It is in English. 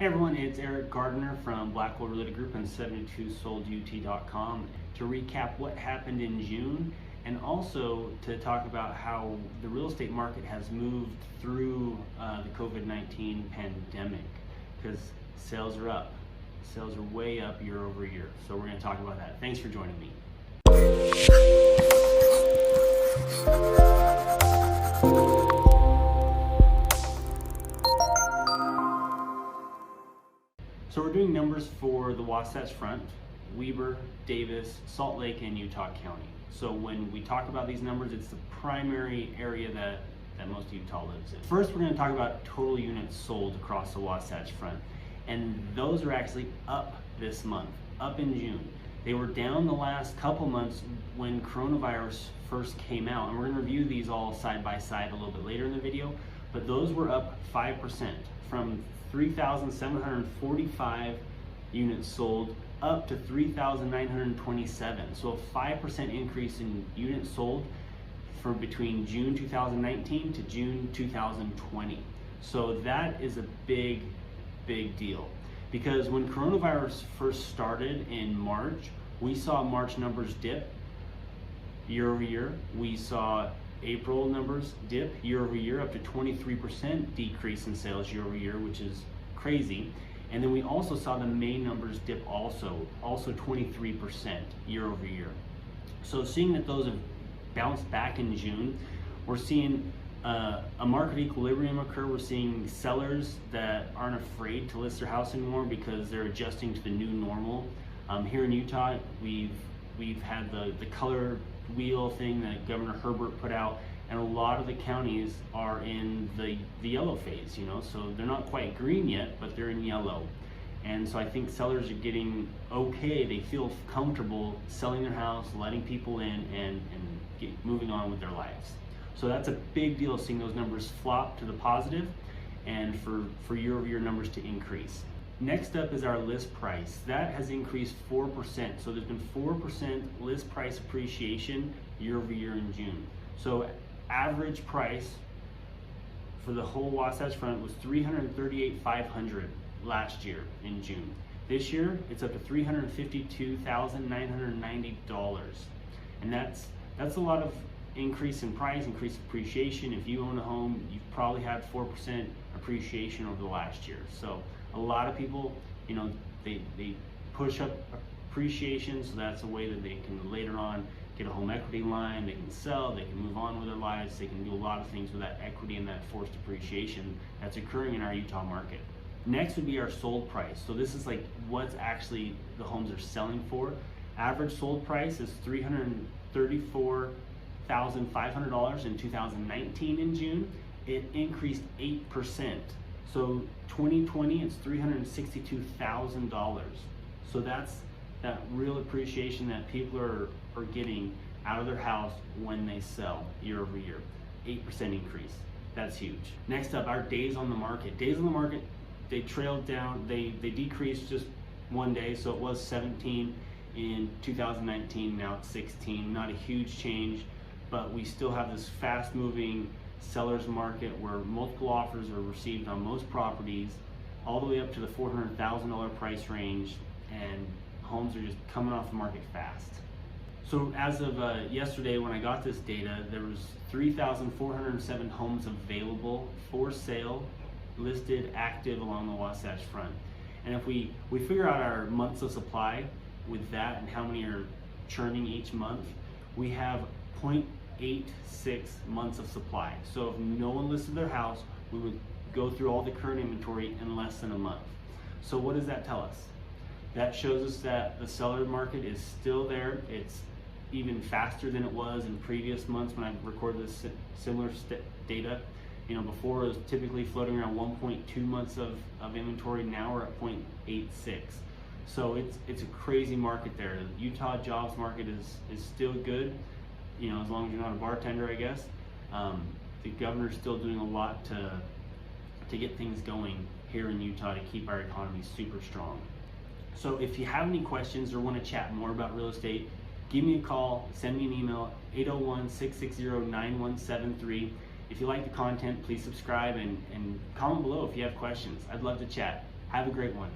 Hey everyone, it's Eric Gardner from Blackwell Related Group and 72soldut.com to recap what happened in June and also to talk about how the real estate market has moved through the COVID-19 pandemic, because sales are up. Sales are way up year over year. So we're going to talk about that. Thanks for joining me. So we're doing numbers for the Wasatch Front, Weber, Davis, Salt Lake, and Utah County. So when we talk about these numbers, it's the primary area that most of Utah lives in. First, we're going to talk about total units sold across the Wasatch Front. And those are actually up this month, up in June. They were down the last couple months when coronavirus first came out. And we're going to review these all side by side a little bit later in the video. But those were up 5% from 3,745 units sold up to 3,927. So a 5% increase in units sold from between June 2019 to June 2020. So that is a big deal, because when coronavirus first started in March, we saw March numbers dip year over year. We saw April numbers dip year over year, up to 23% decrease in sales year over year, which is crazy. And then we also saw the May numbers dip also 23% year over year. So seeing that those have bounced back in June, we're seeing a market equilibrium occur. We're seeing sellers that aren't afraid to list their house anymore because they're adjusting to the new normal. Here in Utah, we've had the color wheel thing that Governor Herbert put out, and a lot of the counties are in the yellow phase, so they're not quite green yet, but they're in yellow. And so I think sellers are getting okay. They feel comfortable selling their house, letting people in, and moving on with their lives. So that's a big deal, seeing those numbers flop to the positive and for year over year numbers to increase. Next up is our list price. That has increased 4%. So there's been 4% list price appreciation year over year in June. So average price for the whole Wasatch Front was $338,500 last year in June. This year it's up to $352,990, and that's a lot of increase in price, increased appreciation. If you own a home, you've probably had 4% appreciation over the last year. So a lot of people, they push up appreciation, so that's a way that they can later on get a home equity line, they can sell, they can move on with their lives, they can do a lot of things with that equity and that forced appreciation that's occurring in our Utah market. Next would be our sold price. So this is like what's actually the homes are selling for. Average sold price is $334,500 in 2019 in June. It increased 8%. So 2020, it's $362,000. So that's that real appreciation that people are getting out of their house when they sell year over year. 8% increase. That's huge. Next up, our days on the market. Days on the market, they trailed down. They decreased just one day. So it was 17 in 2019. Now it's 16. Not a huge change, but we still have this fast moving seller's market where multiple offers are received on most properties, all the way up to the $400,000 price range, and homes are just coming off the market fast. So as of yesterday, when I got this data, there was 3,407 homes available for sale, listed, active along the Wasatch Front. And if we figure out our months of supply with that and how many are churning each month, we have 0.86 months of supply. So if no one listed their house, we would go through all the current inventory in less than a month. So what does that tell us? That shows us that the seller market is still there. It's even faster than it was in previous months when I recorded this similar data. Before it was typically floating around 1.2 months of inventory. Now we're at 0.86. So it's a crazy market there. The Utah jobs market is still good, as long as you're not a bartender, I guess. The governor's still doing a lot to get things going here in Utah to keep our economy super strong. So if you have any questions or want to chat more about real estate, give me a call, send me an email, 801-660-9173. If you like the content, please subscribe and comment below if you have questions. I'd love to chat. Have a great one.